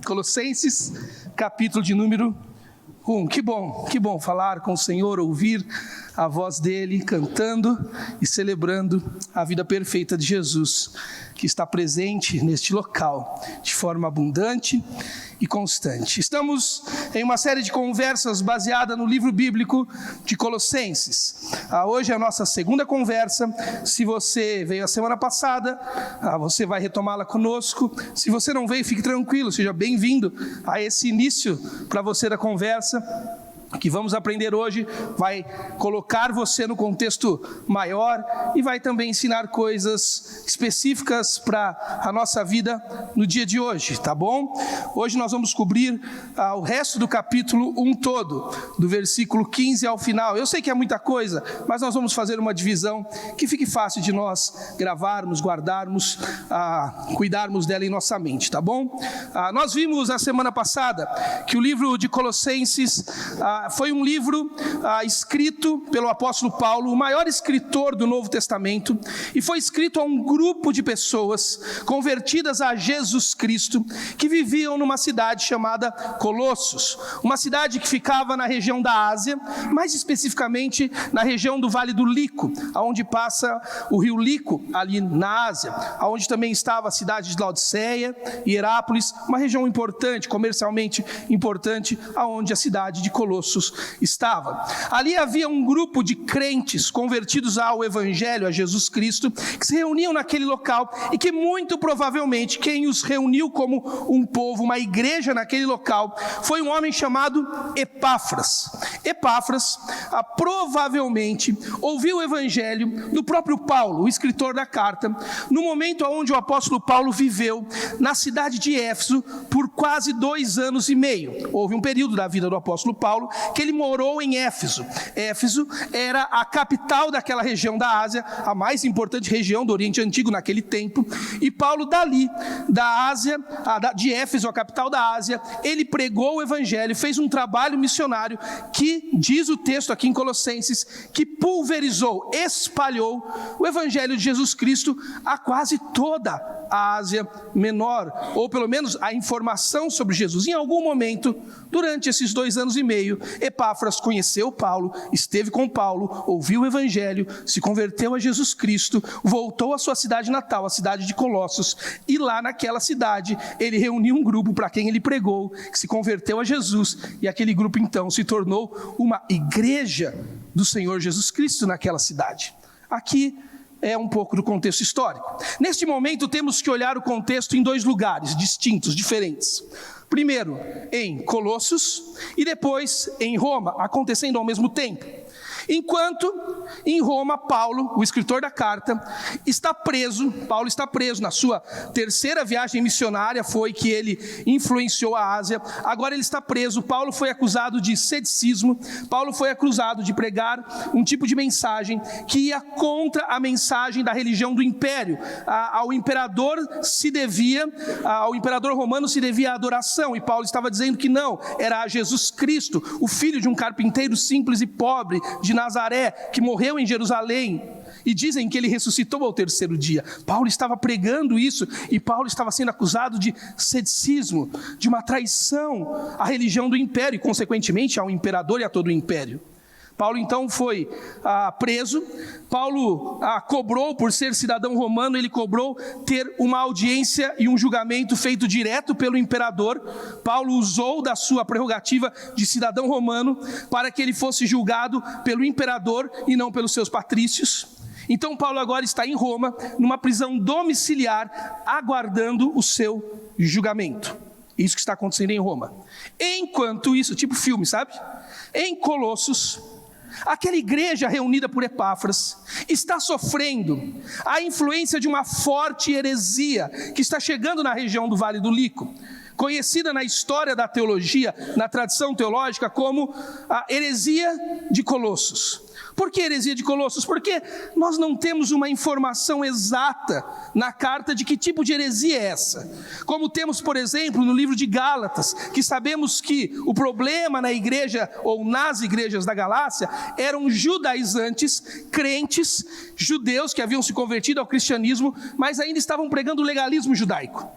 Colossenses, capítulo de número 1. Que bom falar com o Senhor, ouvir a voz dele cantando e celebrando a vida perfeita de Jesus, que está presente neste local de forma abundante e constante. Estamos em uma série de conversas baseada no livro bíblico de Colossenses. Hoje é a nossa segunda conversa. Se você veio a semana passada, você vai retomá-la conosco. Se você não veio, fique tranquilo, seja bem-vindo a esse início para você da conversa. O que vamos aprender hoje vai colocar você no contexto maior e vai também ensinar coisas específicas para a nossa vida no dia de hoje, tá bom? Hoje nós vamos cobrir o resto do capítulo 1 todo, do versículo 15 ao final. Eu sei que é muita coisa, mas nós vamos fazer uma divisão que fique fácil de nós gravarmos, guardarmos, cuidarmos dela em nossa mente, tá bom? Nós vimos na semana passada que o livro de Colossenses foi um livro escrito pelo apóstolo Paulo, o maior escritor do Novo Testamento, e foi escrito a um grupo de pessoas convertidas a Jesus Cristo, que viviam numa cidade chamada Colossos, uma cidade que ficava na região da Ásia, mais especificamente na região do Vale do Lico, onde passa o rio Lico, ali na Ásia, onde também estava a cidade de Laodiceia e Herápolis, uma região importante, comercialmente importante, onde a cidade de Colossos estava. Ali havia um grupo de crentes convertidos ao Evangelho, a Jesus Cristo, que se reuniam naquele local e que muito provavelmente quem os reuniu como um povo, uma igreja naquele local, foi um homem chamado Epáfras. Epáfras provavelmente ouviu o Evangelho do próprio Paulo, o escritor da carta, no momento onde o apóstolo Paulo viveu na cidade de Éfeso por quase 2 anos e meio. Houve um período da vida do apóstolo Paulo que ele morou em Éfeso. Éfeso era a capital daquela região da Ásia, a mais importante região do Oriente Antigo naquele tempo, e Paulo dali, da Ásia, de Éfeso, a capital da Ásia, ele pregou o Evangelho, fez um trabalho missionário que, diz o texto aqui em Colossenses, que pulverizou, espalhou o Evangelho de Jesus Cristo a quase toda a Ásia Menor, ou pelo menos a informação sobre Jesus. Em algum momento, durante esses 2 anos e meio, Epáfras conheceu Paulo, esteve com Paulo, ouviu o Evangelho, se converteu a Jesus Cristo, voltou à sua cidade natal, a cidade de Colossos, e lá naquela cidade ele reuniu um grupo para quem ele pregou, que se converteu a Jesus, e aquele grupo então se tornou uma igreja do Senhor Jesus Cristo naquela cidade. Aqui é um pouco do contexto histórico. Neste momento temos que olhar o contexto em 2 lugares distintos, diferentes. Primeiro em Colossos e depois em Roma, acontecendo ao mesmo tempo. Enquanto em Roma, Paulo, o escritor da carta, está preso. Paulo está preso na sua 3ª viagem missionária, foi que ele influenciou a Ásia. Agora ele está preso. Paulo foi acusado de sedicismo. Paulo foi acusado de pregar um tipo de mensagem que ia contra a mensagem da religião do império. Ao imperador romano se devia a adoração, e Paulo estava dizendo que não, era a Jesus Cristo, o filho de um carpinteiro simples e pobre de Nazaré, que morreu em Jerusalém, e dizem que ele ressuscitou ao 3º dia. Paulo estava pregando isso, e Paulo estava sendo acusado de sedicismo, de uma traição à religião do império, e consequentemente ao imperador e a todo o império. Paulo então foi preso. Paulo cobrou, por ser cidadão romano, ele cobrou ter uma audiência e um julgamento feito direto pelo imperador. Paulo usou da sua prerrogativa de cidadão romano para que ele fosse julgado pelo imperador e não pelos seus patrícios. Então Paulo agora está em Roma, numa prisão domiciliar, aguardando o seu julgamento. Isso que está acontecendo em Roma. Enquanto isso, tipo filme, sabe? Em Colossos, aquela igreja reunida por Epáfras está sofrendo a influência de uma forte heresia que está chegando na região do Vale do Lico, conhecida na história da teologia, na tradição teológica, como a heresia de Colossos. Por que heresia de Colossos? Porque nós não temos uma informação exata na carta de que tipo de heresia é essa. Como temos, por exemplo, no livro de Gálatas, que sabemos que o problema na igreja ou nas igrejas da Galácia eram judaizantes, crentes, judeus que haviam se convertido ao cristianismo, mas ainda estavam pregando o legalismo judaico.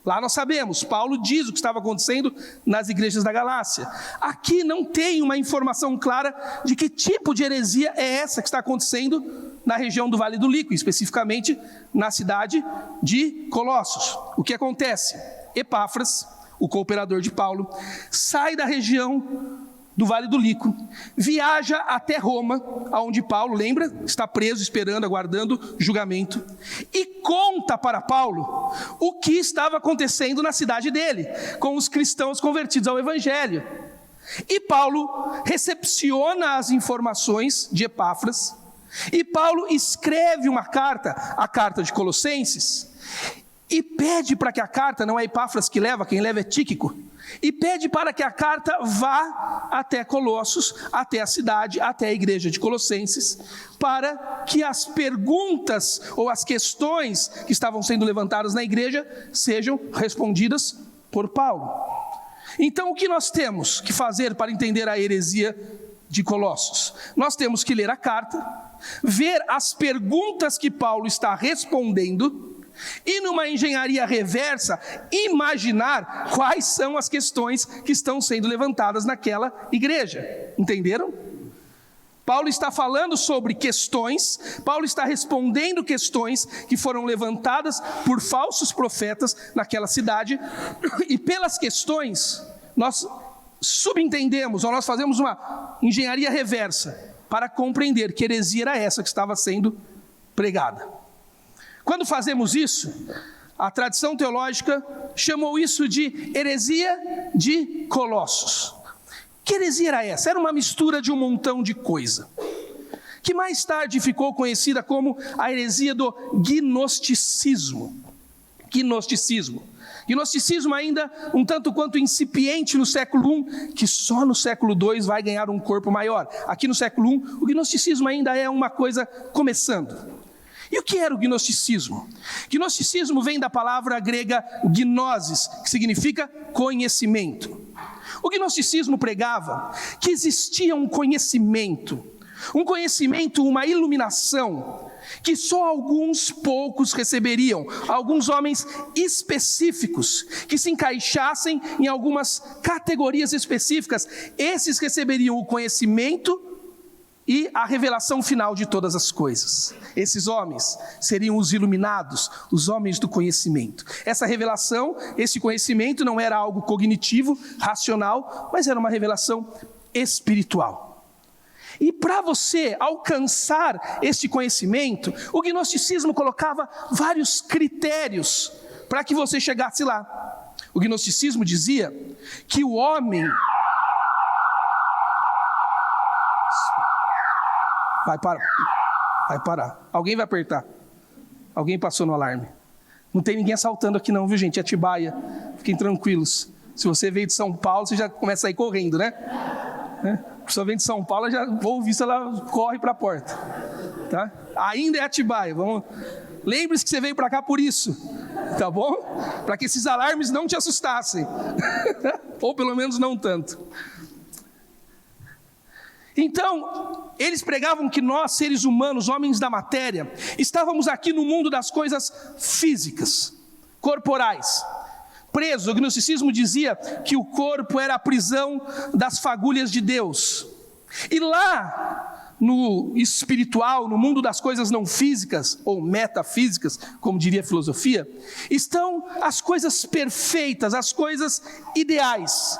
Lá nós sabemos, Paulo diz o que estava acontecendo nas igrejas da Galácia. Aqui não tem uma informação clara de que tipo de heresia é essa que está acontecendo na região do Vale do Lico, especificamente na cidade de Colossos. O que acontece? Epáfras, o cooperador de Paulo, sai da região do Vale do Lico, viaja até Roma, onde Paulo, lembra, está preso, esperando, aguardando julgamento, e conta para Paulo o que estava acontecendo na cidade dele, com os cristãos convertidos ao Evangelho. E Paulo recepciona as informações de Epáfras, e Paulo escreve uma carta, a carta de Colossenses, e pede para que a carta, não é Epáfras que leva, quem leva é Tíquico, e pede para que a carta vá até Colossos, até a cidade, até a igreja de Colossenses, para que as perguntas ou as questões que estavam sendo levantadas na igreja sejam respondidas por Paulo. Então, o que nós temos que fazer para entender a heresia de Colossos? Nós temos que ler a carta, ver as perguntas que Paulo está respondendo, e numa engenharia reversa, imaginar quais são as questões que estão sendo levantadas naquela igreja. Entenderam? Paulo está falando sobre questões, Paulo está respondendo questões que foram levantadas por falsos profetas naquela cidade, e pelas questões nós subentendemos, ou nós fazemos uma engenharia reversa para compreender que heresia era essa que estava sendo pregada. Quando fazemos isso, a tradição teológica chamou isso de heresia de Colossos. Que heresia era essa? Era uma mistura de um montão de coisa, que mais tarde ficou conhecida como a heresia do gnosticismo. Gnosticismo ainda um tanto quanto incipiente no século I, que só no século II vai ganhar um corpo maior. Aqui no século I, o gnosticismo ainda é uma coisa começando. E o que era o gnosticismo? Gnosticismo vem da palavra grega gnosis, que significa conhecimento. O gnosticismo pregava que existia um conhecimento, uma iluminação, que só alguns poucos receberiam, alguns homens específicos, que se encaixassem em algumas categorias específicas. Esses receberiam o conhecimento e a revelação final de todas as coisas. Esses homens seriam os iluminados, os homens do conhecimento. Essa revelação, esse conhecimento não era algo cognitivo, racional, mas era uma revelação espiritual. E para você alcançar este conhecimento, o gnosticismo colocava vários critérios para que você chegasse lá. O gnosticismo dizia que o homem... Vai parar. Alguém vai apertar. Alguém passou no alarme. Não tem ninguém assaltando aqui não, viu, gente? É Atibaia. Fiquem tranquilos. Se você veio de São Paulo, você já começa a ir correndo, né? A pessoa vem de São Paulo, já vou ouvir se ela corre para a porta. Tá? Ainda é Atibaia. Lembre-se que você veio para cá por isso. Tá bom? Para que esses alarmes não te assustassem. Ou pelo menos não tanto. Então, eles pregavam que nós, seres humanos, homens da matéria, estávamos aqui no mundo das coisas físicas, corporais, presos. O gnosticismo dizia que o corpo era a prisão das fagulhas de Deus. E lá, no espiritual, no mundo das coisas não físicas, ou metafísicas, como diria a filosofia, estão as coisas perfeitas, as coisas ideais.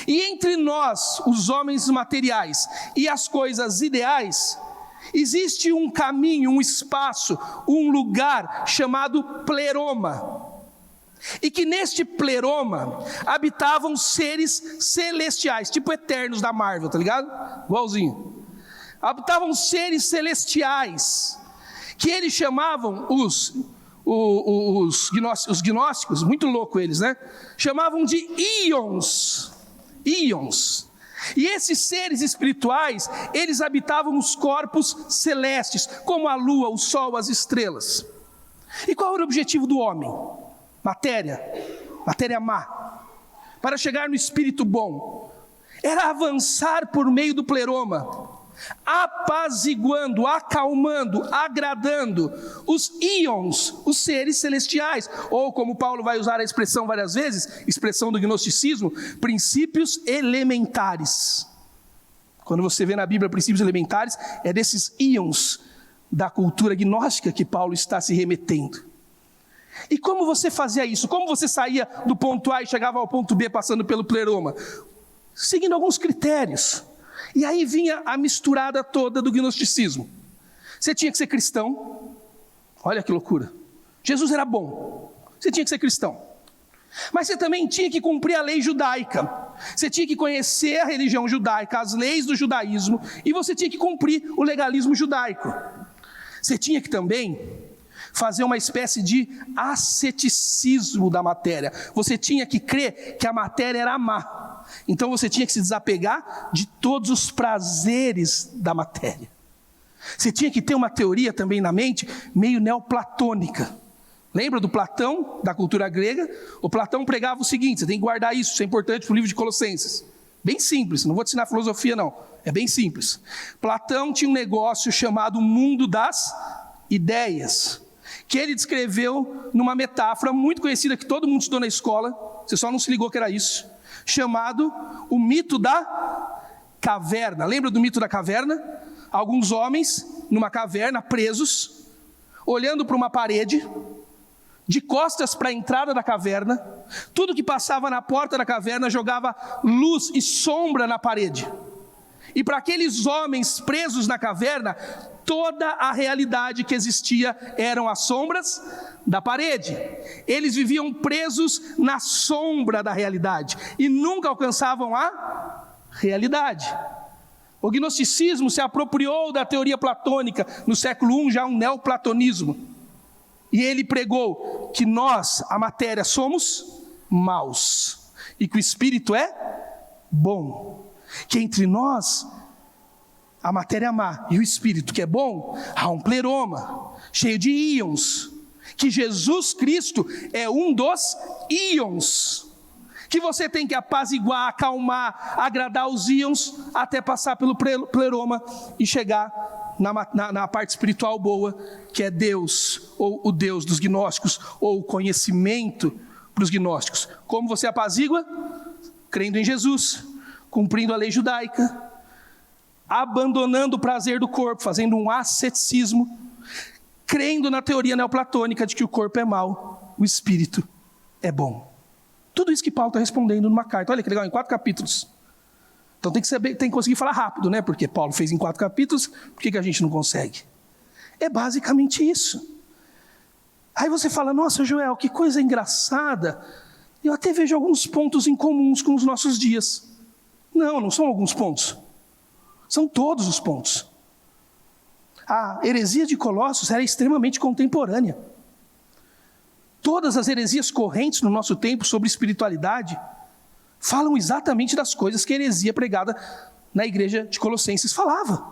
E entre nós, os homens materiais, e as coisas ideais, existe um caminho, um espaço, um lugar chamado pleroma. E que neste pleroma habitavam seres celestiais, tipo Eternos da Marvel, tá ligado? Igualzinho. Habitavam seres celestiais, que eles chamavam os gnósticos, muito louco eles, né? Chamavam de íons. E esses seres espirituais, eles habitavam os corpos celestes, como a lua, o sol, as estrelas. E qual era o objetivo do homem? Matéria má. Para chegar no espírito bom, era avançar por meio do pleroma, apaziguando, acalmando, agradando os íons, os seres celestiais, ou como Paulo vai usar a expressão várias vezes, expressão do gnosticismo, princípios elementares. Quando você vê na Bíblia princípios elementares, é desses íons da cultura gnóstica que Paulo está se remetendo. E como você fazia isso? Como você saía do ponto A e chegava ao ponto B passando pelo pleroma? Seguindo alguns critérios. E aí vinha a misturada toda do gnosticismo. Você tinha que ser cristão. Olha que loucura. Jesus era bom. Você tinha que ser cristão. Mas você também tinha que cumprir a lei judaica. Você tinha que conhecer a religião judaica, as leis do judaísmo, e você tinha que cumprir o legalismo judaico. Você tinha que também fazer uma espécie de asceticismo da matéria. Você tinha que crer que a matéria era má. Então você tinha que se desapegar de todos os prazeres da matéria. Você tinha que ter uma teoria também na mente meio neoplatônica. Lembra do Platão, da cultura grega? O Platão pregava o seguinte: você tem que guardar isso, isso é importante para o livro de Colossenses. Bem simples, não vou te ensinar filosofia não, é bem simples. Platão tinha um negócio chamado mundo das ideias, que ele descreveu numa metáfora muito conhecida que todo mundo estudou na escola, você só não se ligou que era isso, chamado o mito da caverna. Lembra do mito da caverna? Alguns homens numa caverna, presos, olhando para uma parede, de costas para a entrada da caverna, tudo que passava na porta da caverna jogava luz e sombra na parede. E para aqueles homens presos na caverna, toda a realidade que existia eram as sombras da parede. Eles viviam presos na sombra da realidade e nunca alcançavam a realidade. O gnosticismo se apropriou da teoria platônica no século I, já um neoplatonismo. E ele pregou que nós, a matéria, somos maus e que o espírito é bom. Que entre nós, a matéria é má e o espírito que é bom, há um pleroma cheio de íons. Que Jesus Cristo é um dos íons. Que você tem que apaziguar, acalmar, agradar os íons até passar pelo pleroma e chegar na parte espiritual boa, que é Deus, ou o Deus dos gnósticos, ou o conhecimento para os gnósticos. Como você apazigua? Crendo em Jesus, cumprindo a lei judaica, abandonando o prazer do corpo, fazendo um asceticismo, crendo na teoria neoplatônica de que o corpo é mau, o espírito é bom. Tudo isso que Paulo está respondendo numa carta. Olha que legal, em 4 capítulos. Então tem que saber, tem que conseguir falar rápido, né? Porque Paulo fez em 4 capítulos, por que a gente não consegue? É basicamente isso. Aí você fala: nossa, Joel, que coisa engraçada. Eu até vejo alguns pontos em comuns com os nossos dias. Não, não são alguns pontos. São todos os pontos. A heresia de Colossos era extremamente contemporânea. Todas as heresias correntes no nosso tempo sobre espiritualidade falam exatamente das coisas que a heresia pregada na igreja de Colossenses falava.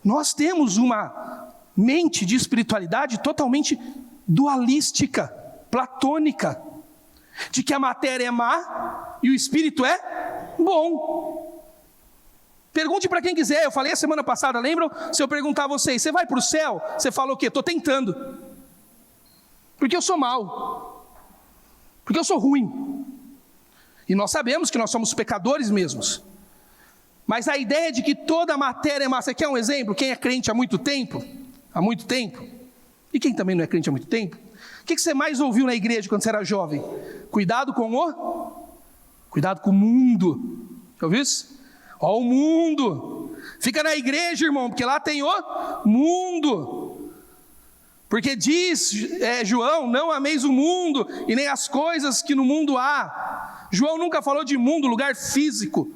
Nós temos uma mente de espiritualidade totalmente dualística, platônica, de que a matéria é má e o espírito é bom. Pergunte para quem quiser, eu falei a semana passada, lembram? Se eu perguntar a vocês: você vai para o céu? Você fala o quê? Estou tentando. Porque eu sou mau. Porque eu sou ruim. E nós sabemos que nós somos pecadores mesmos. Mas a ideia de que toda a matéria é má. Você quer um exemplo? Quem é crente há muito tempo? Há muito tempo. E quem também não é crente há muito tempo? O que você mais ouviu na igreja quando você era jovem? Cuidado com o mundo. Já ouviu isso? Ó, o mundo. Fica na igreja, irmão, porque lá tem o mundo. Porque diz João: não ameis o mundo e nem as coisas que no mundo há. João nunca falou de mundo, lugar físico.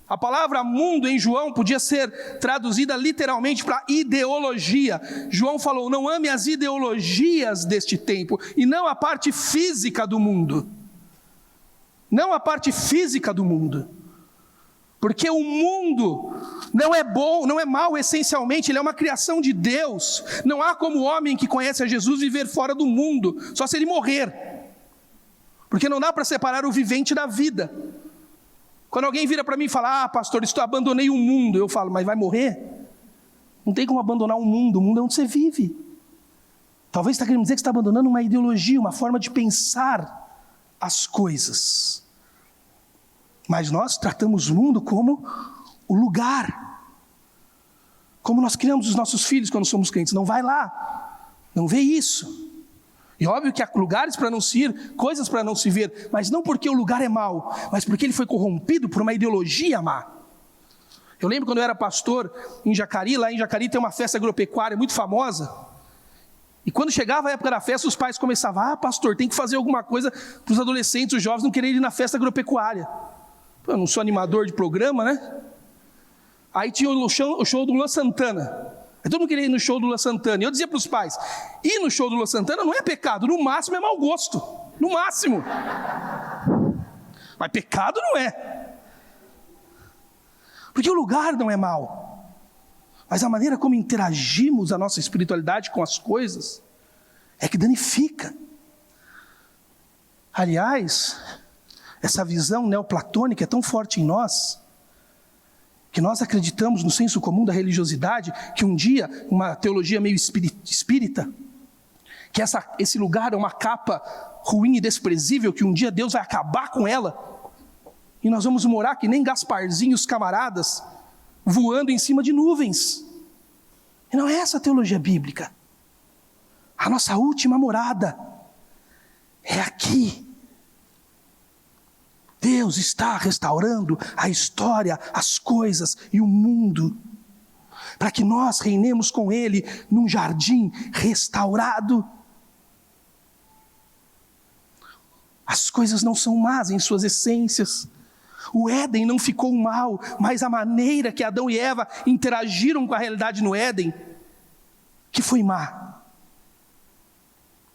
A palavra mundo em João podia ser traduzida literalmente para ideologia. João falou: não ame as ideologias deste tempo, e não a parte física do mundo. Não a parte física do mundo. Porque o mundo não é bom, não é mau essencialmente, ele é uma criação de Deus. Não há como o homem que conhece a Jesus viver fora do mundo, só se ele morrer. Porque não dá para separar o vivente da vida. Quando alguém vira para mim e fala, pastor, eu abandonei o mundo, eu falo, mas vai morrer? Não tem como abandonar o mundo é onde você vive. Talvez você está querendo dizer que você está abandonando uma ideologia, uma forma de pensar as coisas. Mas nós tratamos o mundo como o lugar. Como nós criamos os nossos filhos quando somos crentes. Não vai lá, não vê isso. E óbvio que há lugares para não se ir, coisas para não se ver, mas não porque o lugar é mau, mas porque ele foi corrompido por uma ideologia má. Eu lembro quando eu era pastor em Jacarí, lá em Jacarí tem uma festa agropecuária muito famosa, e quando chegava a época da festa, os pais começavam, pastor, tem que fazer alguma coisa para os adolescentes, os jovens não quererem ir na festa agropecuária. Eu não sou animador de programa, né? Aí tinha o show do Luan Santana. Aí todo mundo queria ir no show do Luan Santana. E eu dizia para os pais, ir no show do Luan Santana não é pecado, no máximo é mau gosto. No máximo. Mas pecado não é. Porque o lugar não é mau. Mas a maneira como interagimos a nossa espiritualidade com as coisas é que danifica. Aliás, essa visão neoplatônica é tão forte em nós, que nós acreditamos no senso comum da religiosidade, que um dia, uma teologia meio espírita, que esse lugar é uma capa ruim e desprezível, que um dia Deus vai acabar com ela, e nós vamos morar que nem Gasparzinho e os camaradas, voando em cima de nuvens. E não é essa a teologia bíblica. A nossa última morada é aqui. Deus está restaurando a história, as coisas e o mundo, para que nós reinemos com Ele num jardim restaurado. As coisas não são más em suas essências. O Éden não ficou mal, mas a maneira que Adão e Eva interagiram com a realidade no Éden, que foi má.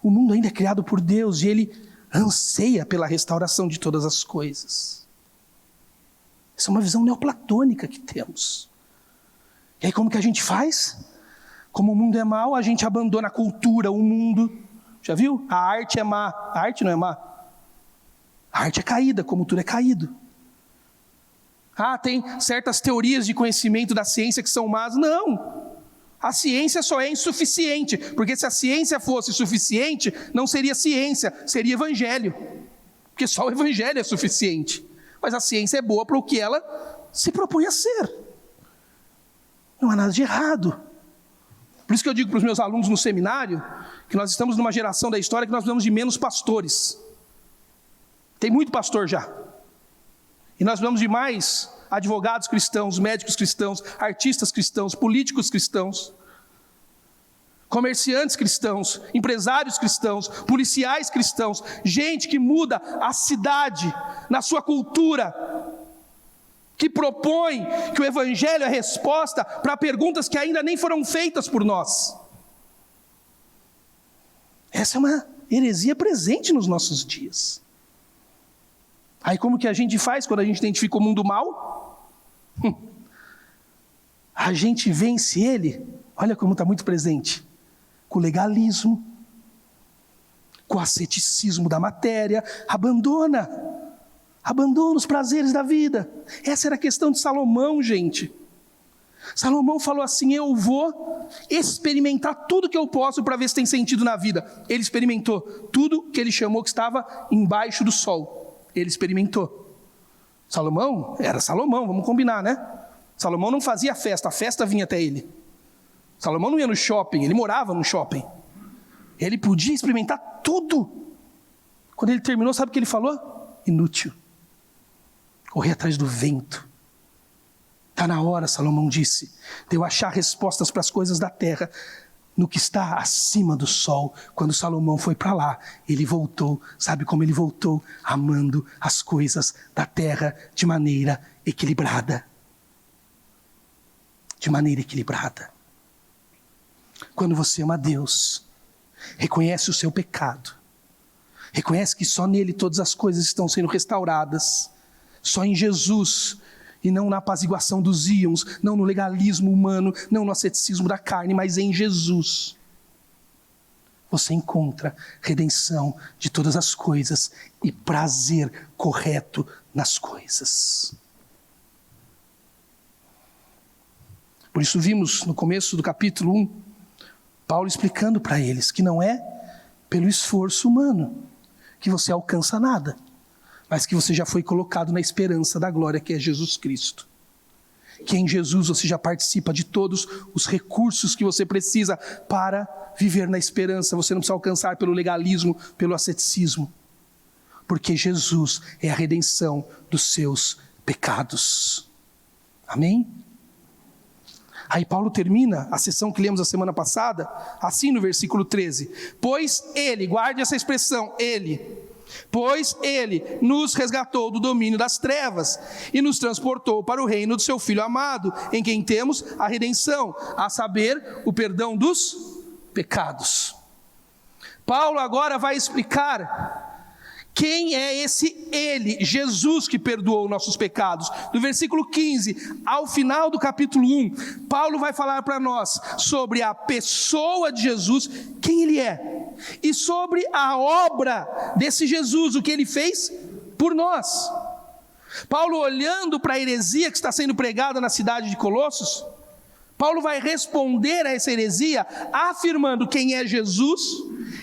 O mundo ainda é criado por Deus e Ele anseia pela restauração de todas as coisas. Essa é uma visão neoplatônica que temos. E aí como que a gente faz? Como o mundo é mau, a gente abandona a cultura, o mundo. Já viu? A arte é má. A arte não é má. A arte é caída, como tudo é caído. Tem certas teorias de conhecimento da ciência que são más. Não! A ciência só é insuficiente, porque se a ciência fosse suficiente, não seria ciência, seria evangelho. Porque só o evangelho é suficiente. Mas a ciência é boa para o que ela se propõe a ser. Não há nada de errado. Por isso que eu digo para os meus alunos no seminário, que nós estamos numa geração da história que nós precisamos de menos pastores. Tem muito pastor já. E nós precisamos de mais advogados cristãos, médicos cristãos, artistas cristãos, políticos cristãos, comerciantes cristãos, empresários cristãos, policiais cristãos, gente que muda a cidade na sua cultura, que propõe que o evangelho é a resposta para perguntas que ainda nem foram feitas por nós. Essa é uma heresia presente nos nossos dias. Aí como que a gente faz quando a gente identifica o mundo mal? A gente vence ele, olha como está muito presente, com o legalismo, com o asceticismo da matéria, abandona os prazeres da vida. Essa era a questão de Salomão, gente. Salomão falou assim, eu vou experimentar tudo que eu posso para ver se tem sentido na vida. Ele experimentou tudo que ele chamou que estava embaixo do sol. Ele experimentou. Salomão era Salomão, vamos combinar, né? Salomão não fazia festa, a festa vinha até ele. Salomão não ia no shopping, ele morava no shopping. Ele podia experimentar tudo. Quando ele terminou, sabe o que ele falou? Inútil. Correr atrás do vento. Está na hora, Salomão disse, de eu achar respostas para as coisas da terra, no que está acima do sol. Quando Salomão foi para lá, ele voltou, sabe como ele voltou? Amando as coisas da terra de maneira equilibrada. De maneira equilibrada. Quando você ama Deus, reconhece o seu pecado, reconhece que só nele todas as coisas estão sendo restauradas, só em Jesus, e não na apaziguação dos íons, não no legalismo humano, não no asceticismo da carne, mas em Jesus. Você encontra redenção de todas as coisas e prazer correto nas coisas. Por isso vimos no começo do capítulo 1, Paulo explicando para eles que não é pelo esforço humano que você alcança nada, mas que você já foi colocado na esperança da glória que é Jesus Cristo. Que em Jesus você já participa de todos os recursos que você precisa para viver na esperança. Você não precisa alcançar pelo legalismo, pelo asceticismo, porque Jesus é a redenção dos seus pecados. Amém? Aí Paulo termina a sessão que lemos a semana passada, assim no versículo 13. Pois ele, guarde essa expressão, pois ele nos resgatou do domínio das trevas e nos transportou para o reino do seu Filho amado, em quem temos a redenção, a saber, o perdão dos pecados. Paulo agora vai explicar quem é esse ele, Jesus, que perdoou nossos pecados. Do versículo 15 ao final do capítulo 1, Paulo vai falar para nós sobre a pessoa de Jesus, quem ele é, e sobre a obra desse Jesus, o que ele fez por nós. Paulo, olhando para a heresia que está sendo pregada na cidade de Colossos, Paulo vai responder a essa heresia afirmando quem é Jesus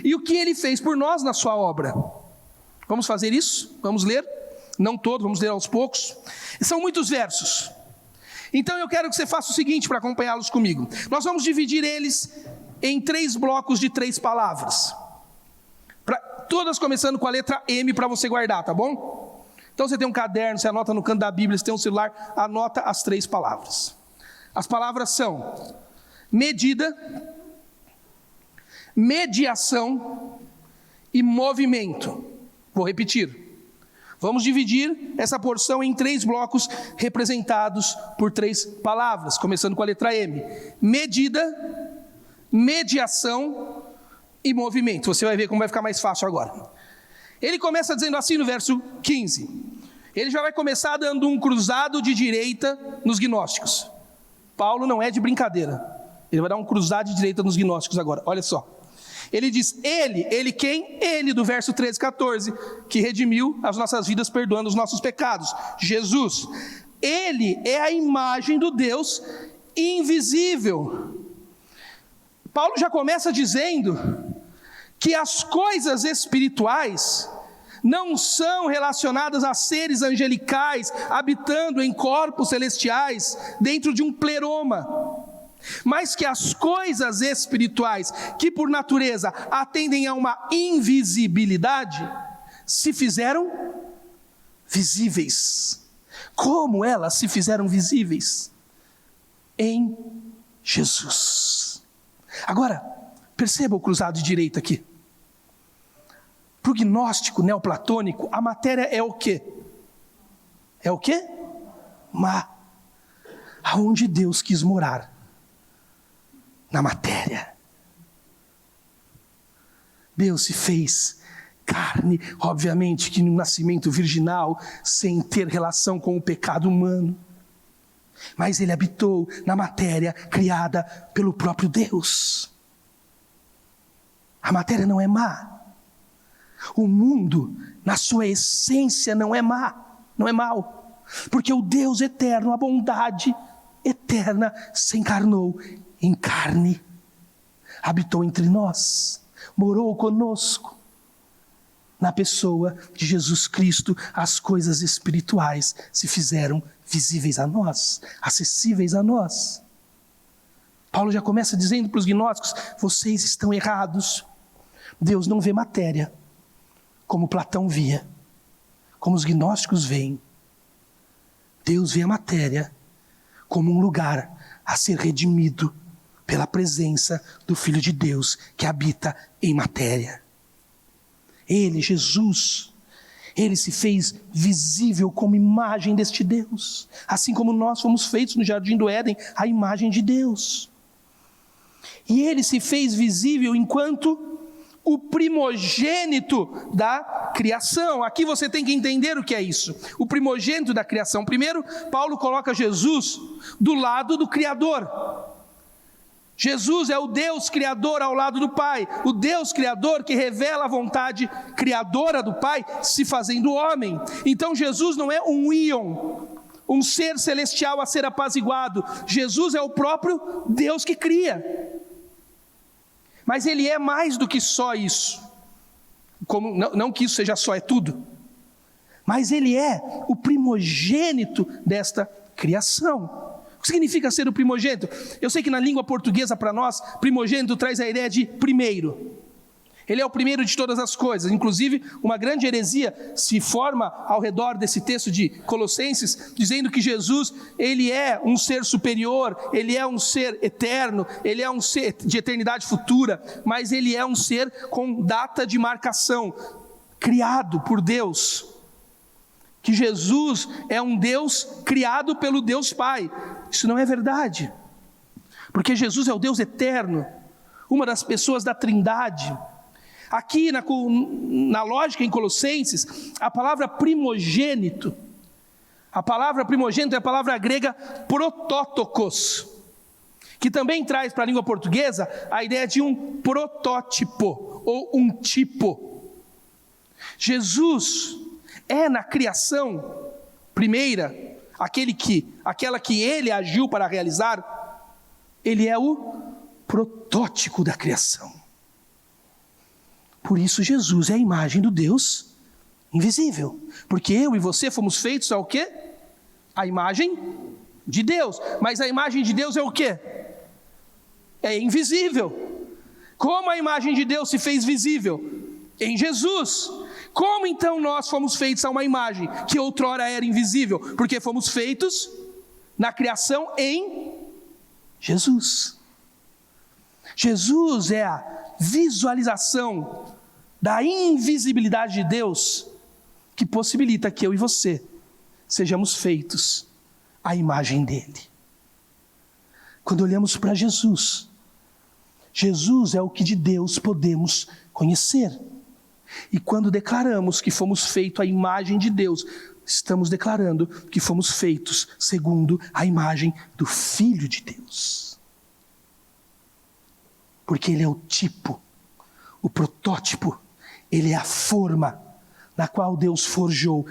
e o que ele fez por nós na sua obra. Vamos fazer isso? Vamos ler? Não todos, vamos ler aos poucos. São muitos versos. Então eu quero que você faça o seguinte para acompanhá-los comigo. Nós vamos dividir eles em 3 blocos de 3 palavras. Todas começando com a letra M para você guardar, tá bom? Então você tem um caderno, você anota no canto da Bíblia, você tem um celular, anota as 3 palavras. As palavras são medida, mediação e movimento. Vou repetir. Vamos dividir essa porção em 3 blocos representados por 3 palavras, começando com a letra M. Medida, mediação e movimento. Você vai ver como vai ficar mais fácil agora. Ele começa dizendo assim no verso 15. Ele já vai começar dando um cruzado de direita nos gnósticos. Paulo não é de brincadeira. Ele vai dar um cruzado de direita nos gnósticos agora. Olha só. Ele diz, ele quem? Ele, do verso 13 e 14, que redimiu as nossas vidas perdoando os nossos pecados. Jesus, ele é a imagem do Deus invisível. Paulo já começa dizendo que as coisas espirituais não são relacionadas a seres angelicais habitando em corpos celestiais dentro de um pleroma, mas que as coisas espirituais, que por natureza atendem a uma invisibilidade, se fizeram visíveis. Como elas se fizeram visíveis? Em Jesus. Agora, perceba o cruzado de direita aqui. Para o gnóstico neoplatônico, a matéria é o quê? É o quê? Má. Aonde Deus quis morar? Na matéria. Deus se fez carne, obviamente que no nascimento virginal, sem ter relação com o pecado humano, mas ele habitou na matéria criada pelo próprio Deus. A matéria não é má. O mundo, na sua essência, não é má, não é mau, porque o Deus eterno, a bondade eterna, se encarnou em carne, habitou entre nós, morou conosco. Na pessoa de Jesus Cristo, as coisas espirituais se fizeram visíveis a nós, acessíveis a nós. Paulo já começa dizendo para os gnósticos, vocês estão errados. Deus não vê matéria, como Platão via, como os gnósticos veem. Deus vê a matéria como um lugar a ser redimido pela presença do Filho de Deus que habita em matéria. Ele, Jesus, ele se fez visível como imagem deste Deus, assim como nós fomos feitos no Jardim do Éden, a imagem de Deus. E ele se fez visível enquanto o primogênito da criação. Aqui você tem que entender o que é isso. O primogênito da criação. Primeiro, Paulo coloca Jesus do lado do Criador. Jesus é o Deus Criador ao lado do Pai. O Deus Criador que revela a vontade criadora do Pai se fazendo homem. Então Jesus não é um íon, um ser celestial a ser apaziguado. Jesus é o próprio Deus que cria. Mas Ele é mais do que só isso. Não que isso seja só, é tudo. Mas Ele é o primogênito desta criação. O que significa ser o primogênito? Eu sei que na língua portuguesa, para nós, primogênito traz a ideia de primeiro. Ele é o primeiro de todas as coisas. Inclusive, uma grande heresia se forma ao redor desse texto de Colossenses, dizendo que Jesus, Ele é um ser superior, Ele é um ser eterno, Ele é um ser de eternidade futura, mas Ele é um ser com data de marcação, criado por Deus. Que Jesus é um Deus criado pelo Deus Pai. Isso não é verdade. Porque Jesus é o Deus eterno, uma das pessoas da Trindade. Aqui na lógica em Colossenses, a palavra primogênito é a palavra grega protótokos, que também traz para a língua portuguesa a ideia de um protótipo ou um tipo. Jesus é na criação primeira, aquela que Ele agiu para realizar, Ele é o protótipo da criação. Por isso Jesus é a imagem do Deus invisível. Porque eu e você fomos feitos ao quê? A imagem de Deus. Mas a imagem de Deus é o quê? É invisível. Como a imagem de Deus se fez visível? Em Jesus. Como então nós fomos feitos a uma imagem que outrora era invisível? Porque fomos feitos na criação em Jesus. Jesus é a visualização da invisibilidade de Deus que possibilita que eu e você sejamos feitos à imagem dele. Quando olhamos para Jesus, Jesus é o que de Deus podemos conhecer. E quando declaramos que fomos feitos à imagem de Deus, estamos declarando que fomos feitos segundo a imagem do Filho de Deus. Porque Ele é o tipo, o protótipo, Ele é a forma na qual Deus forjou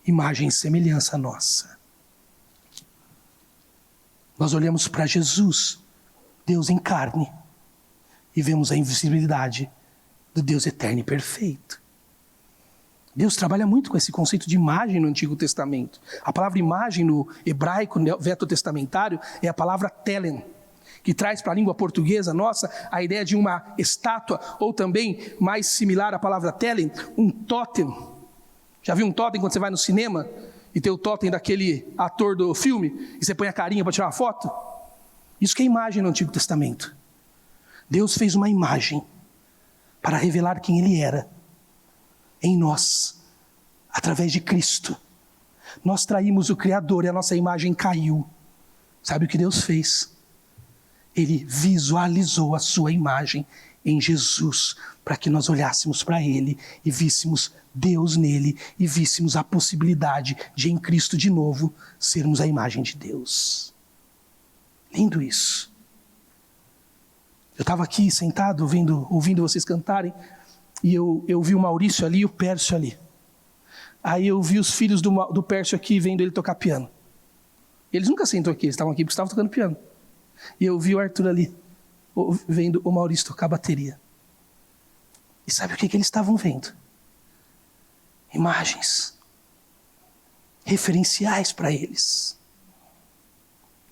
imagem e semelhança nossa. Nós olhamos para Jesus, Deus em carne, e vemos a invisibilidade do Deus eterno e perfeito. Deus trabalha muito com esse conceito de imagem no Antigo Testamento. A palavra imagem no hebraico veterotestamentário é a palavra telen, que traz para a língua portuguesa nossa a ideia de uma estátua, ou também, mais similar à palavra telen, um totem. Já viu um totem quando você vai no cinema e tem o totem daquele ator do filme e você põe a carinha para tirar uma foto? Isso que é imagem no Antigo Testamento. Deus fez uma imagem para revelar quem Ele era em nós, através de Cristo. Nós traímos o Criador e a nossa imagem caiu. Sabe o que Deus fez? Ele visualizou a sua imagem em Jesus, para que nós olhássemos para Ele e víssemos Deus nele e víssemos a possibilidade de em Cristo de novo sermos a imagem de Deus. Lindo isso. Eu estava aqui sentado ouvindo vocês cantarem e eu vi o Maurício ali e o Pércio ali. Aí eu vi os filhos do Pércio aqui vendo ele tocar piano. Eles nunca sentam aqui, eles estavam aqui porque estavam tocando piano. E eu vi o Arthur ali vendo o Maurício tocar bateria. E sabe o que eles estavam vendo? Imagens referenciais para eles.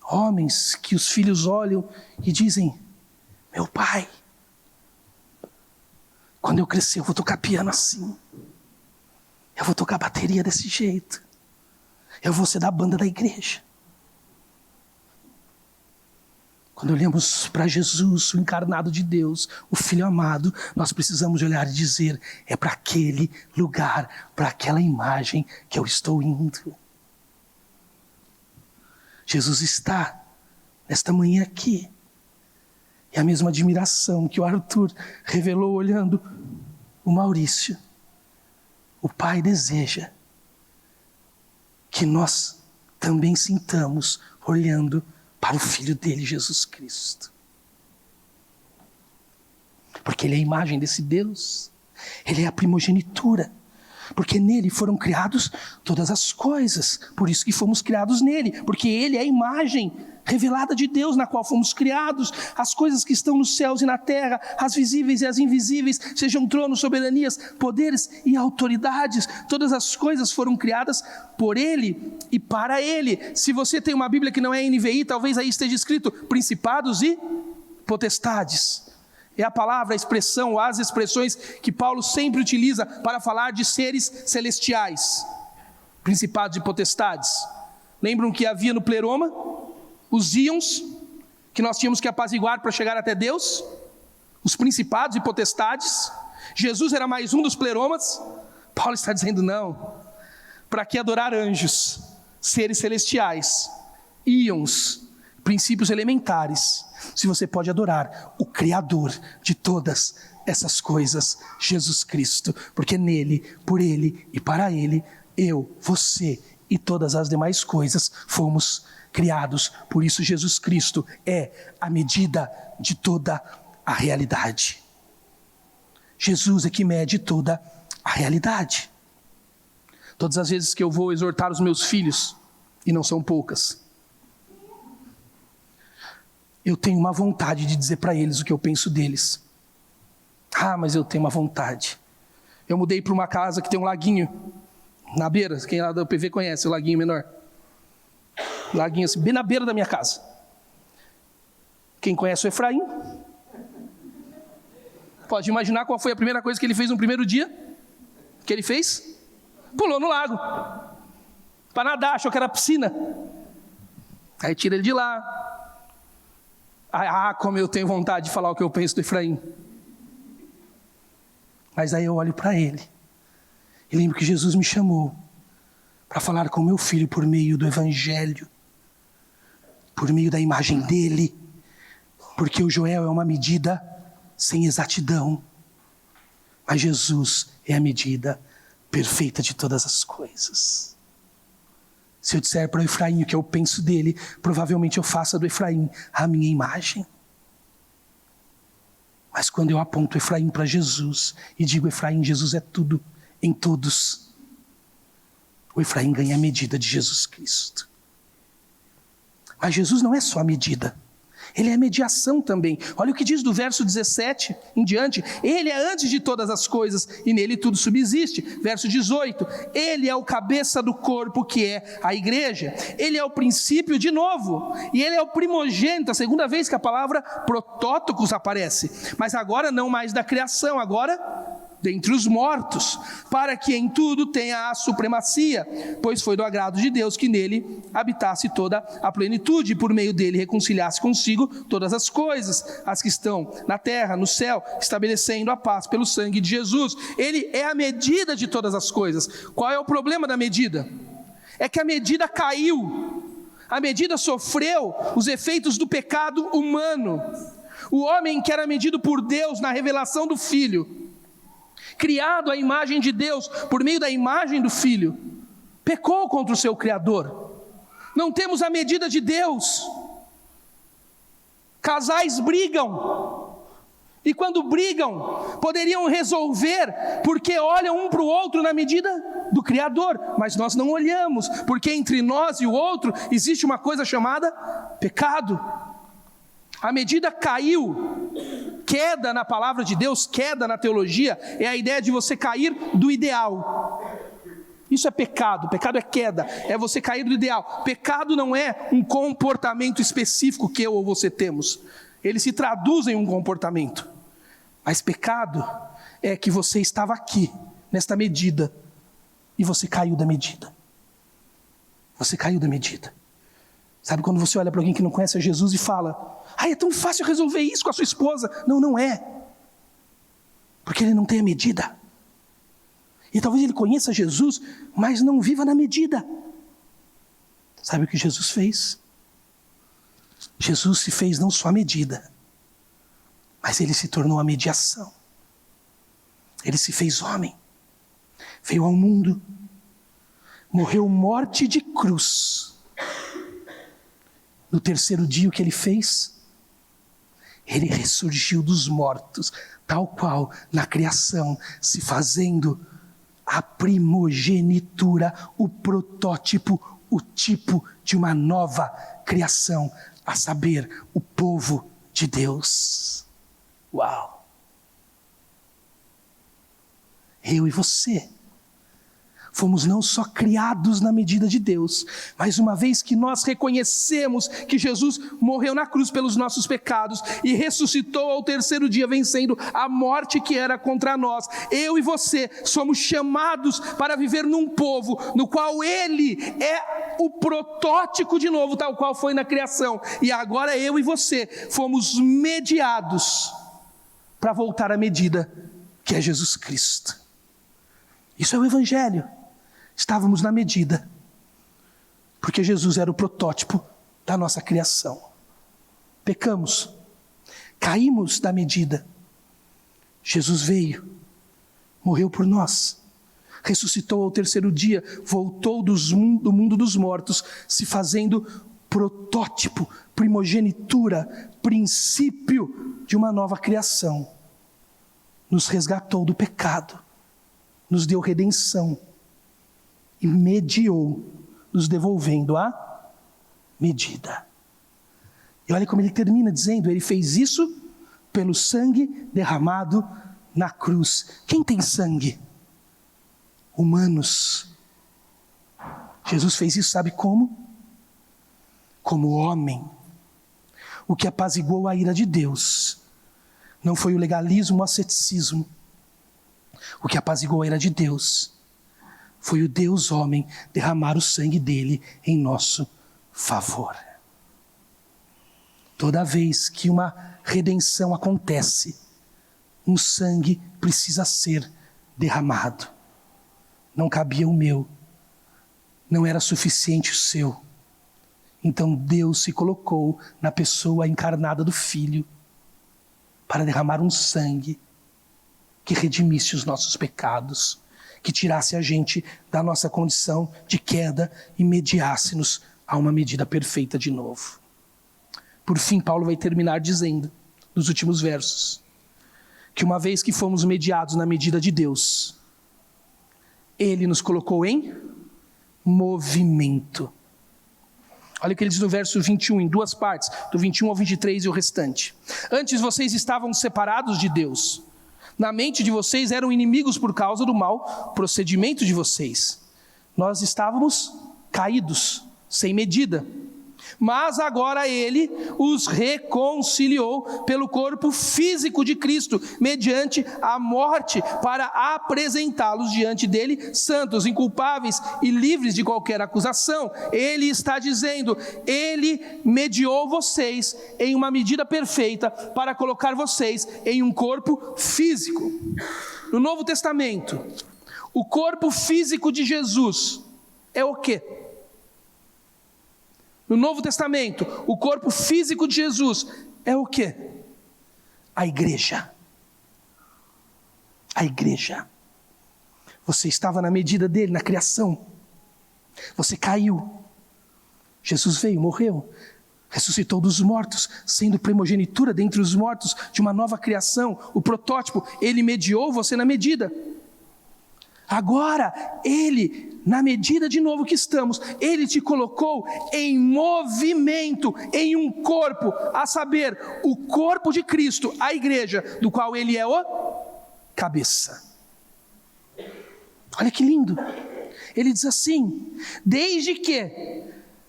Homens que os filhos olham e dizem: meu pai, quando eu crescer eu vou tocar piano assim, eu vou tocar bateria desse jeito, eu vou ser da banda da igreja. Quando olhamos para Jesus, o encarnado de Deus, o Filho amado, nós precisamos olhar e dizer: é para aquele lugar, para aquela imagem que eu estou indo. Jesus está nesta manhã aqui. E a mesma admiração que o Arthur revelou olhando o Maurício, o Pai deseja que nós também sintamos olhando para o Filho dele, Jesus Cristo. Porque Ele é a imagem desse Deus. Ele é a primogenitura. Porque nele foram criados todas as coisas. Por isso que fomos criados nele. Porque ele é a imagem revelada de Deus, na qual fomos criados. As coisas que estão nos céus e na terra, as visíveis e as invisíveis, sejam tronos, soberanias, poderes e autoridades. Todas as coisas foram criadas por ele e para ele. Se você tem uma Bíblia que não é NVI, talvez aí esteja escrito principados e potestades. É a palavra, a expressão, as expressões que Paulo sempre utiliza para falar de seres celestiais. Principados e potestades. Lembram que havia no pleroma os íons, que nós tínhamos que apaziguar para chegar até Deus? Os principados e potestades. Jesus era mais um dos pleromas. Paulo está dizendo não. Para que adorar anjos, seres celestiais, íons, princípios elementares, se você pode adorar o Criador de todas essas coisas, Jesus Cristo, porque nele, por ele e para ele, eu, você e todas as demais coisas fomos criados. Por isso Jesus Cristo é a medida de toda a realidade. Jesus é que mede toda a realidade. Todas as vezes que eu vou exortar os meus filhos, e não são poucas, eu tenho uma vontade de dizer para eles o que eu penso deles. Mas eu tenho uma vontade. Eu mudei para uma casa que tem um laguinho na beira. Quem lá do PV conhece o laguinho menor? Laguinho assim, bem na beira da minha casa. Quem conhece o Efraim? Pode imaginar qual foi a primeira coisa que ele fez no primeiro dia? Que ele fez? Pulou no lago. Para nadar, achou que era piscina. Aí tira ele de lá. Como eu tenho vontade de falar o que eu penso do Efraim. Mas aí eu olho para ele e lembro que Jesus me chamou para falar com meu filho por meio do Evangelho, por meio da imagem dele, porque o Joel é uma medida sem exatidão, mas Jesus é a medida perfeita de todas as coisas. Se eu disser para o Efraim o que eu penso dele, provavelmente eu faça do Efraim a minha imagem. Mas quando eu aponto Efraim para Jesus e digo Efraim, Jesus é tudo em todos, o Efraim ganha a medida de Jesus Cristo. Mas Jesus não é só a medida. Ele é a mediação também. Olha o que diz do verso 17 em diante. Ele é antes de todas as coisas e nele tudo subsiste. Verso 18. Ele é o cabeça do corpo que é a igreja. Ele é o princípio de novo. E ele é o primogênito. A segunda vez que a palavra protótocos aparece. Mas agora não mais da criação. Agora dentre os mortos, para que em tudo tenha a supremacia, pois foi do agrado de Deus que nele habitasse toda a plenitude, e por meio dele reconciliasse consigo todas as coisas, as que estão na terra, no céu, estabelecendo a paz pelo sangue de Jesus. Ele é a medida de todas as coisas. Qual é o problema da medida? É que a medida caiu, a medida sofreu os efeitos do pecado humano. O homem que era medido por Deus na revelação do Filho, criado à imagem de Deus, por meio da imagem do Filho, pecou contra o seu Criador. Não temos a medida de Deus. Casais brigam, e quando brigam, poderiam resolver, porque olham um para o outro na medida do Criador, mas nós não olhamos, porque entre nós e o outro existe uma coisa chamada pecado. A medida caiu. Queda na palavra de Deus, queda na teologia, é a ideia de você cair do ideal. Isso é pecado. Pecado é queda, é você cair do ideal. Pecado não é um comportamento específico que eu ou você temos. Ele se traduz em um comportamento. Mas pecado é que você estava aqui, nesta medida, e você caiu da medida. Você caiu da medida. Sabe quando você olha para alguém que não conhece Jesus e fala: é tão fácil resolver isso com a sua esposa. Não, não é. Porque ele não tem a medida. E talvez ele conheça Jesus, mas não viva na medida. Sabe o que Jesus fez? Jesus se fez não só a medida, mas ele se tornou a mediação. Ele se fez homem. Veio ao mundo. Morreu morte de cruz. No terceiro dia o que ele fez? Ele ressurgiu dos mortos, tal qual na criação, se fazendo a primogenitura, o protótipo, o tipo de uma nova criação, a saber, o povo de Deus. Uau! Eu e você fomos não só criados na medida de Deus, mas uma vez que nós reconhecemos que Jesus morreu na cruz pelos nossos pecados e ressuscitou ao terceiro dia, vencendo a morte que era contra nós, eu e você somos chamados para viver num povo no qual Ele é o protótipo de novo, tal qual foi na criação, e agora eu e você fomos mediados para voltar à medida que é Jesus Cristo. Isso é o Evangelho. Estávamos na medida, porque Jesus era o protótipo da nossa criação. Pecamos, caímos da medida. Jesus veio, morreu por nós, ressuscitou ao terceiro dia, voltou do mundo dos mortos, se fazendo protótipo, primogenitura, princípio de uma nova criação. Nos resgatou do pecado, nos deu redenção e mediou, nos devolvendo a medida. E olha como ele termina dizendo, ele fez isso pelo sangue derramado na cruz. Quem tem sangue? Humanos. Jesus fez isso, sabe como? Como homem. O que apaziguou a ira de Deus não foi o legalismo ou o asceticismo. O que apaziguou a ira de Deus foi o Deus homem derramar o sangue dele em nosso favor. Toda vez que uma redenção acontece, um sangue precisa ser derramado. Não cabia o meu, não era suficiente o seu. Então Deus se colocou na pessoa encarnada do Filho para derramar um sangue que redimisse os nossos pecados, que tirasse a gente da nossa condição de queda e mediasse-nos a uma medida perfeita de novo. Por fim, Paulo vai terminar dizendo, nos últimos versos, que uma vez que fomos mediados na medida de Deus, Ele nos colocou em movimento. Olha o que ele diz no verso 21, em duas partes, do 21 ao 23 e o restante. Antes vocês estavam separados de Deus. Na mente de vocês eram inimigos por causa do mau procedimento de vocês. Nós estávamos caídos, sem medida. Mas agora Ele os reconciliou pelo corpo físico de Cristo, mediante a morte, para apresentá-los diante dele santos, inculpáveis e livres de qualquer acusação. Ele está dizendo, Ele mediou vocês em uma medida perfeita para colocar vocês em um corpo físico. No Novo Testamento, o corpo físico de Jesus é o quê? No Novo Testamento, o corpo físico de Jesus é o quê? A igreja. A igreja. Você estava na medida dele, na criação. Você caiu. Jesus veio, morreu, ressuscitou dos mortos, sendo primogenitura dentre os mortos de uma nova criação, o protótipo. Ele mediou você na medida. Agora, Ele, na medida de novo que estamos, Ele te colocou em movimento, em um corpo, a saber, o corpo de Cristo, a igreja, do qual Ele é o cabeça. Olha que lindo. Ele diz assim, desde que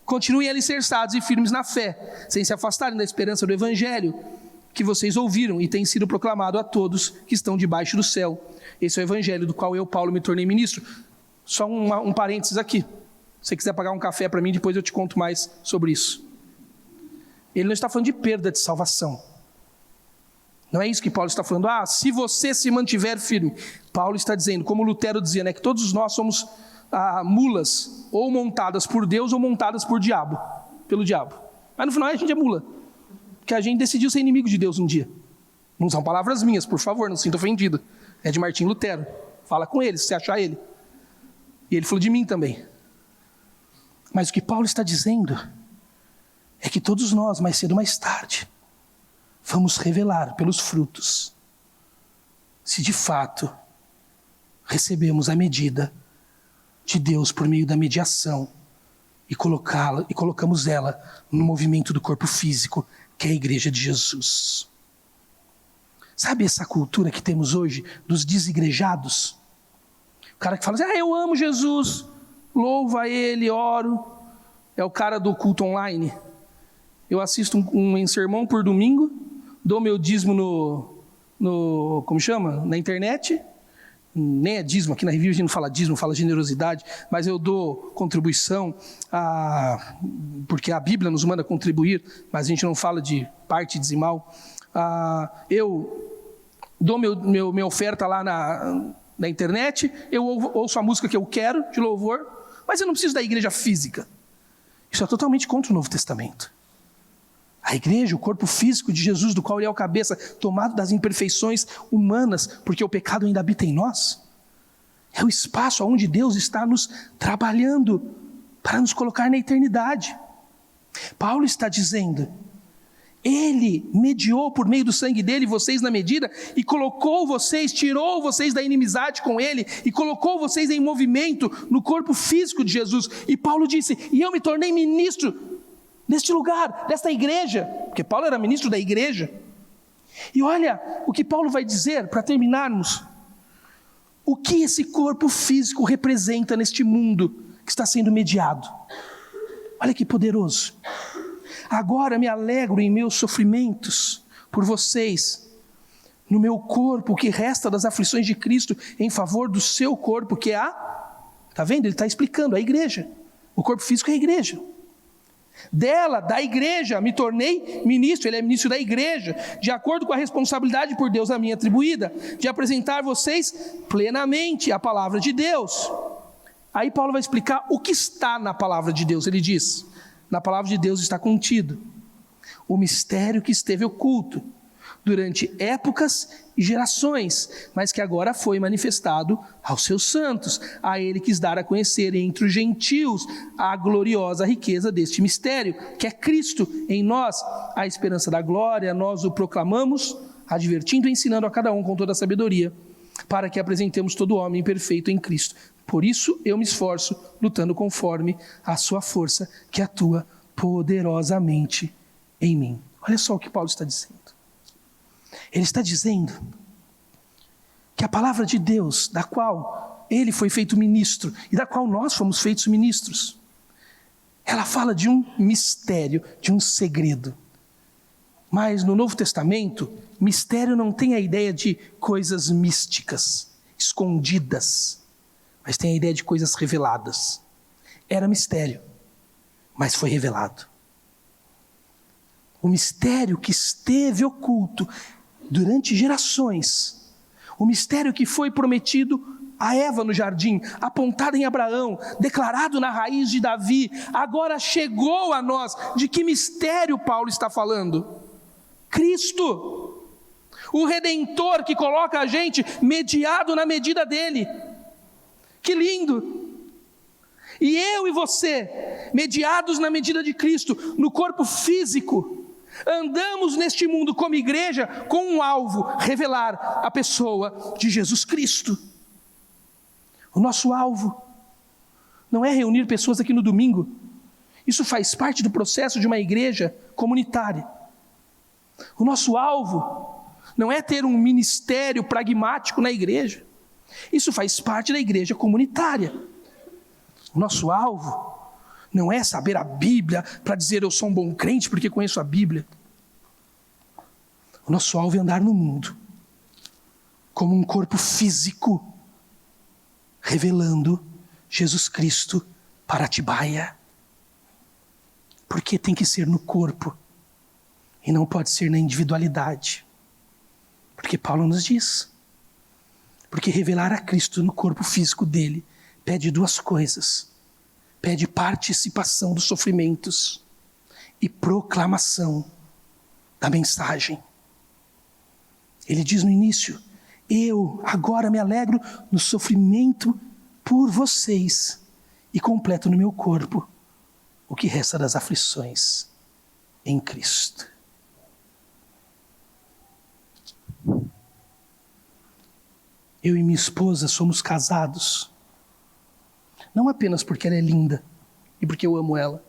continuem alicerçados e firmes na fé, sem se afastarem da esperança do Evangelho, que vocês ouviram e tem sido proclamado a todos que estão debaixo do céu. Esse é o Evangelho do qual eu, Paulo, me tornei ministro. Só um parênteses aqui. Se você quiser pagar um café para mim, depois eu te conto mais sobre isso. Ele não está falando de perda de salvação. Não é isso que Paulo está falando. Se você se mantiver firme. Paulo está dizendo, como Lutero dizia, né, que todos nós somos mulas, ou montadas por Deus ou montadas pelo diabo. Mas no final a gente é mula. Porque a gente decidiu ser inimigo de Deus um dia. Não são palavras minhas, por favor, não se sinta ofendido. É de Martim Lutero. Fala com ele, se você achar ele. E ele falou de mim também. Mas o que Paulo está dizendo é que todos nós, mais cedo ou mais tarde, vamos revelar pelos frutos se de fato recebemos a medida de Deus por meio da mediação e colocamos ela no movimento do corpo físico, que é a igreja de Jesus. Sabe essa cultura que temos hoje dos desigrejados? O cara que fala assim, eu amo Jesus, louvo a Ele, oro. É o cara do culto online. Eu assisto um sermão por domingo, dou meu dízimo na internet. Nem é dízimo, aqui na Review a gente não fala dízimo, fala generosidade, mas eu dou contribuição, porque a Bíblia nos manda contribuir, mas a gente não fala de parte dizimal. Eu dou minha oferta lá na internet, eu ouço a música que eu quero, de louvor, mas eu não preciso da igreja física. Isso é totalmente contra o Novo Testamento. A igreja, o corpo físico de Jesus, do qual Ele é o cabeça, tomado das imperfeições humanas, porque o pecado ainda habita em nós, é o espaço onde Deus está nos trabalhando para nos colocar na eternidade. Paulo está dizendo, Ele mediou por meio do sangue dele vocês na medida e colocou vocês, tirou vocês da inimizade com Ele e colocou vocês em movimento no corpo físico de Jesus. E Paulo disse, e eu me tornei ministro neste lugar, desta igreja, porque Paulo era ministro da igreja. E olha o que Paulo vai dizer, para terminarmos, o que esse corpo físico representa neste mundo que está sendo mediado. Olha que poderoso. Agora me alegro em meus sofrimentos por vocês, no meu corpo, o que resta das aflições de Cristo, em favor do seu corpo, que é está vendo? Ele está explicando, a igreja. O corpo físico é a igreja. Da igreja, me tornei ministro, ele é ministro da igreja, de acordo com a responsabilidade por Deus a mim atribuída, de apresentar vocês plenamente a palavra de Deus. Aí Paulo vai explicar o que está na palavra de Deus. Ele diz, na palavra de Deus está contido o mistério que esteve oculto durante épocas e gerações, mas que agora foi manifestado aos seus santos. A Ele quis dar a conhecer entre os gentios a gloriosa riqueza deste mistério, que é Cristo em nós, a esperança da glória. Nós o proclamamos, advertindo e ensinando a cada um com toda a sabedoria, para que apresentemos todo homem perfeito em Cristo. Por isso eu me esforço, lutando conforme a sua força, que atua poderosamente em mim. Olha só o que Paulo está dizendo. Ele está dizendo que a palavra de Deus, da qual ele foi feito ministro e da qual nós fomos feitos ministros, ela fala de um mistério, de um segredo. Mas no Novo Testamento, mistério não tem a ideia de coisas místicas, escondidas, mas tem a ideia de coisas reveladas. Era mistério, mas foi revelado. O mistério que esteve oculto durante gerações, o mistério que foi prometido a Eva no jardim, apontado em Abraão, declarado na raiz de Davi, agora chegou a nós. De que mistério Paulo está falando? Cristo, o Redentor que coloca a gente mediado na medida dele. Que lindo! E eu e você, mediados na medida de Cristo, no corpo físico, andamos neste mundo como igreja com um alvo, revelar a pessoa de Jesus Cristo. O nosso alvo não é reunir pessoas aqui no domingo. Isso faz parte do processo de uma igreja comunitária. O nosso alvo não é ter um ministério pragmático na igreja. Isso faz parte da igreja comunitária. O nosso alvo não é saber a Bíblia para dizer eu sou um bom crente porque conheço a Bíblia. O nosso alvo é andar no mundo como um corpo físico, revelando Jesus Cristo para Atibaia. Porque tem que ser no corpo e não pode ser na individualidade. Porque Paulo nos diz, porque revelar a Cristo no corpo físico dele pede duas coisas. Pede participação dos sofrimentos e proclamação da mensagem. Ele diz no início, eu agora me alegro no sofrimento por vocês e completo no meu corpo o que resta das aflições em Cristo. Eu e minha esposa somos casados, não apenas porque ela é linda e porque eu amo ela,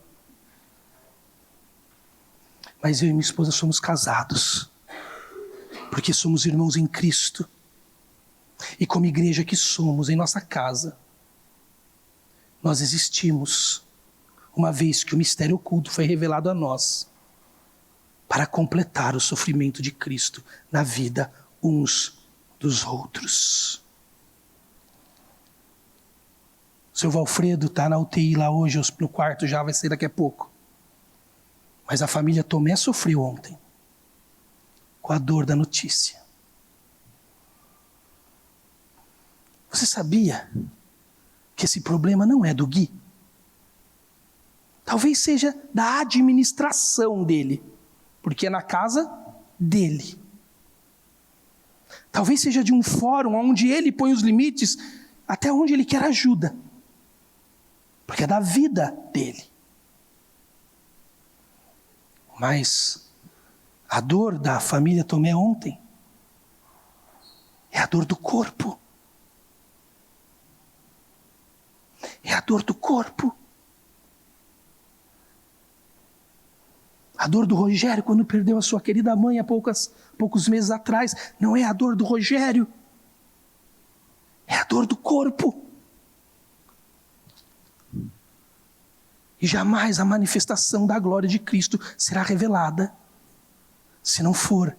mas eu e minha esposa somos casados porque somos irmãos em Cristo. E como igreja que somos, em nossa casa, nós existimos uma vez que o mistério oculto foi revelado a nós para completar o sofrimento de Cristo na vida uns dos outros. O seu Valfredo está na UTI lá hoje, no quarto já, vai sair daqui a pouco. Mas a família Tomé sofreu ontem com a dor da notícia. Você sabia que esse problema não é do Gui? Talvez seja da administração dele, porque é na casa dele. Talvez seja de um fórum onde ele põe os limites até onde ele quer ajuda, porque é da vida dele. Mas a dor da família Tomé ontem é a dor do corpo. É a dor do corpo. A dor do Rogério quando perdeu a sua querida mãe há poucos meses atrás. Não é a dor do Rogério. É a dor do corpo. E jamais a manifestação da glória de Cristo será revelada se não for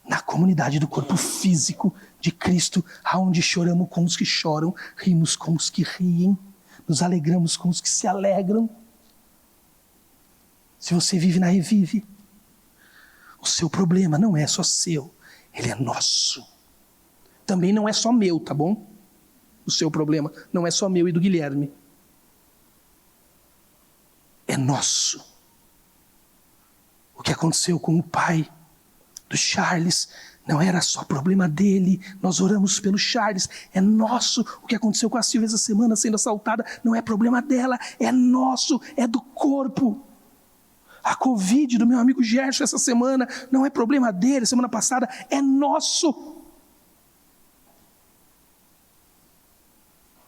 na comunidade do corpo físico de Cristo, aonde choramos com os que choram, rimos com os que riem, nos alegramos com os que se alegram. Se você vive na Revive, o seu problema não é só seu, ele é nosso. Também não é só meu, tá bom? O seu problema não é só meu e do Guilherme. É nosso. O que aconteceu com o pai do Charles não era só problema dele, nós oramos pelo Charles, é nosso. O que aconteceu com a Silvia essa semana sendo assaltada não é problema dela, é nosso, é do corpo. A Covid do meu amigo Gerson essa semana não é problema dele, semana passada, é nosso.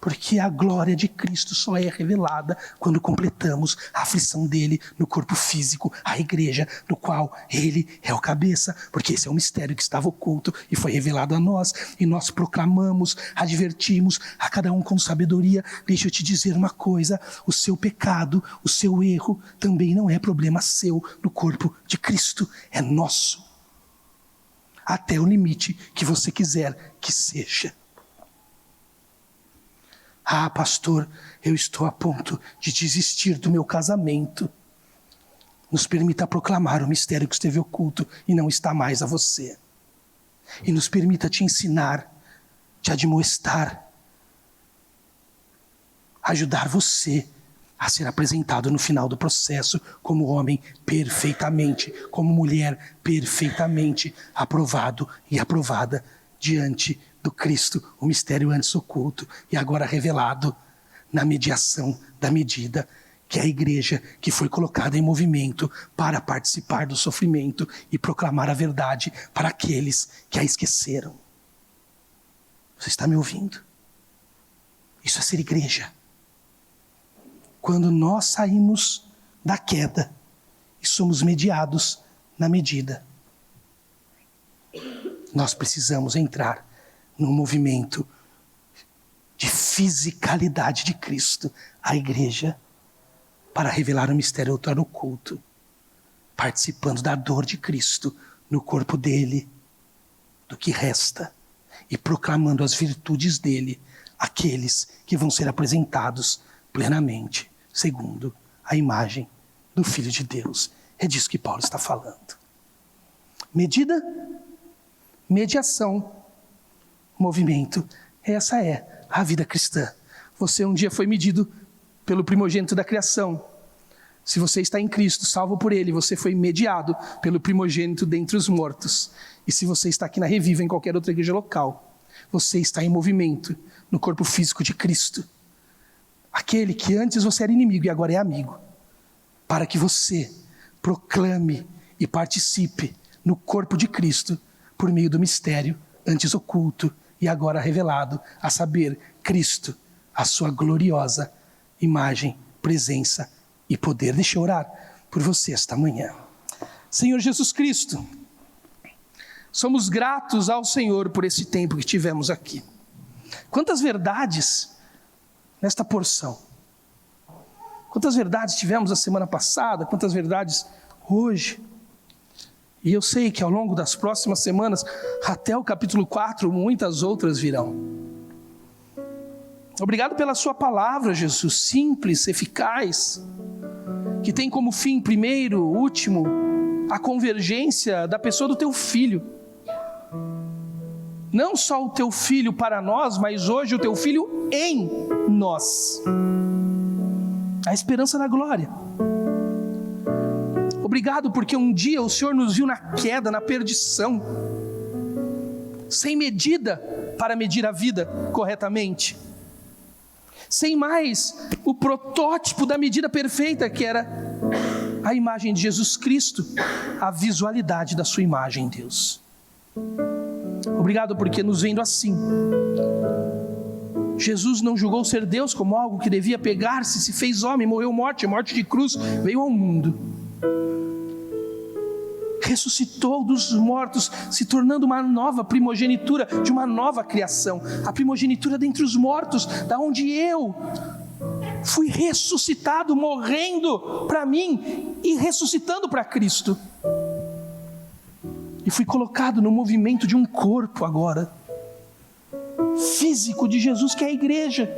Porque a glória de Cristo só é revelada quando completamos a aflição dele no corpo físico, a igreja, do qual ele é o cabeça. Porque esse é um mistério que estava oculto e foi revelado a nós. E nós proclamamos, advertimos a cada um com sabedoria. Deixa eu te dizer uma coisa, o seu pecado, o seu erro, também não é problema seu no corpo de Cristo, é nosso. Até o limite que você quiser que seja. Ah, pastor, eu estou a ponto de desistir do meu casamento. Nos permita proclamar o mistério que esteve oculto e não está mais a você. E nos permita te ensinar, te admoestar, ajudar você a ser apresentado no final do processo como homem perfeitamente, como mulher perfeitamente aprovado e aprovada diante do Cristo, o mistério antes oculto e agora revelado na mediação da medida, que é a igreja que foi colocada em movimento para participar do sofrimento e proclamar a verdade para aqueles que a esqueceram. Você está me ouvindo? Isso é ser igreja. Quando nós saímos da queda e somos mediados na medida, nós precisamos entrar num movimento de fisicalidade de Cristo, a igreja, para revelar o mistério oculto, participando da dor de Cristo no corpo dele, do que resta, e proclamando as virtudes dele, àqueles que vão ser apresentados plenamente, segundo a imagem do Filho de Deus. É disso que Paulo está falando. Medida, mediação, movimento. Essa é a vida cristã. Você um dia foi medido pelo primogênito da criação. Se você está em Cristo, salvo por Ele, você foi mediado pelo primogênito dentre os mortos. E se você está aqui na Reviva, em qualquer outra igreja local, você está em movimento no corpo físico de Cristo. Aquele que antes você era inimigo e agora é amigo. Para que você proclame e participe no corpo de Cristo por meio do mistério antes oculto e agora revelado, a saber, Cristo, a sua gloriosa imagem, presença e poder. Deixa eu orar por você esta manhã. Senhor Jesus Cristo, somos gratos ao Senhor por esse tempo que tivemos aqui. Quantas verdades nesta porção. Quantas verdades tivemos a semana passada, quantas verdades hoje. E eu sei que ao longo das próximas semanas, até o capítulo 4, muitas outras virão. Obrigado pela sua palavra, Jesus, simples, eficaz, que tem como fim primeiro, último, a convergência da pessoa do teu Filho. Não só o teu Filho para nós, mas hoje o teu Filho em nós. A esperança da glória. Obrigado porque um dia o Senhor nos viu na queda, na perdição, sem medida para medir a vida corretamente, sem mais o protótipo da medida perfeita que era a imagem de Jesus Cristo, a visualidade da sua imagem, Deus. Obrigado porque nos vendo assim, Jesus não julgou ser Deus como algo que devia pegar-se, se fez homem, morreu morte de cruz, veio ao mundo. Ressuscitou dos mortos, se tornando uma nova primogenitura de uma nova criação. A primogenitura dentre os mortos, da onde eu fui ressuscitado, morrendo para mim e ressuscitando para Cristo. E fui colocado no movimento de um corpo agora, físico de Jesus, que é a igreja.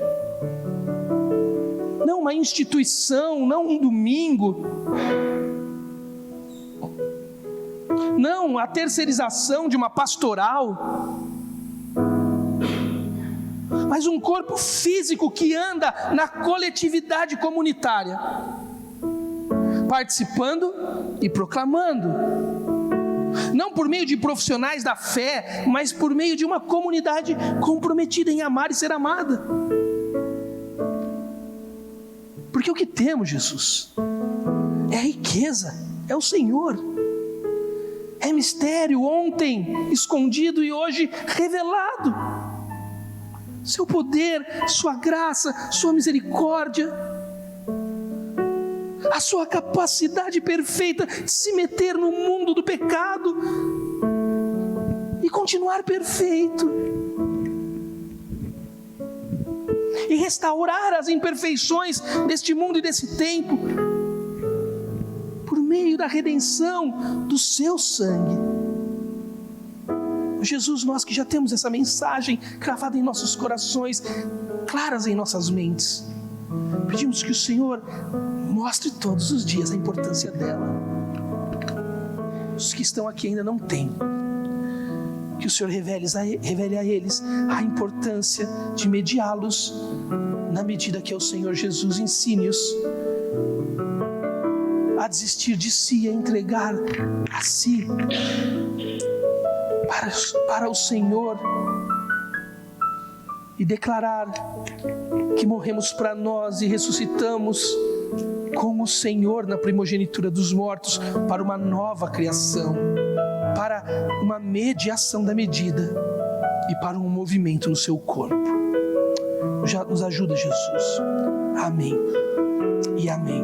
Não uma instituição, não um domingo. Não a terceirização de uma pastoral. Mas um corpo físico que anda na coletividade comunitária, participando e proclamando. Não por meio de profissionais da fé, mas por meio de uma comunidade comprometida em amar e ser amada. Porque o que temos, Jesus, é a riqueza, é o Senhor. É mistério, ontem escondido e hoje revelado. Seu poder, sua graça, sua misericórdia, a sua capacidade perfeita de se meter no mundo do pecado e continuar perfeito, e restaurar as imperfeições deste mundo e desse tempo, por meio da redenção do seu sangue. Jesus, nós que já temos essa mensagem gravada em nossos corações, claras em nossas mentes, pedimos que o Senhor mostre todos os dias a importância dela. Os que estão aqui ainda não têm, que o Senhor revele a eles a importância de mediá-los, na medida que o Senhor Jesus ensine-os a desistir de si, a entregar a si para o Senhor, e declarar que morremos para nós e ressuscitamos com o Senhor na primogenitura dos mortos, para uma nova criação, para uma mediação da medida e para um movimento no seu corpo. Já nos ajuda, Jesus. Amém e amém.